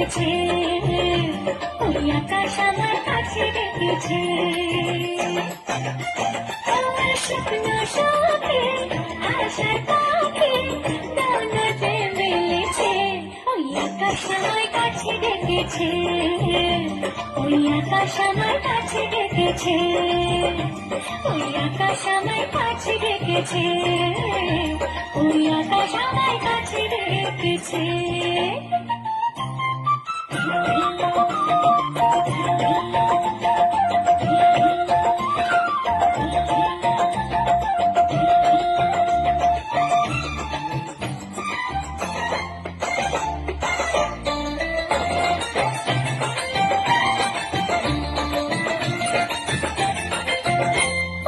ডেকেছে, ওই আকাশ আমার কাছে ডেকেছে। আমার স্বপ্ন সখী আশার পাখি ডানাতে মেলেছে, ওই আকাশ আমার কাছে ডেকেছে, ওই আকাশ আমার কাছে ডেকেছে, ওই আকাশ আমার কাছে ডেকেছে, ওই আকাশ আমার কাছে ডেকেছে।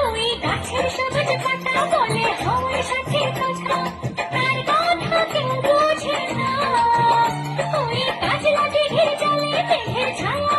ওই গাছের সবুজ পাতা বলে হাওয়ার সাথে কথা, তার কথা কেউ বোঝে না। ওই কাজলা দিঘির জলে মেঘের ছায়া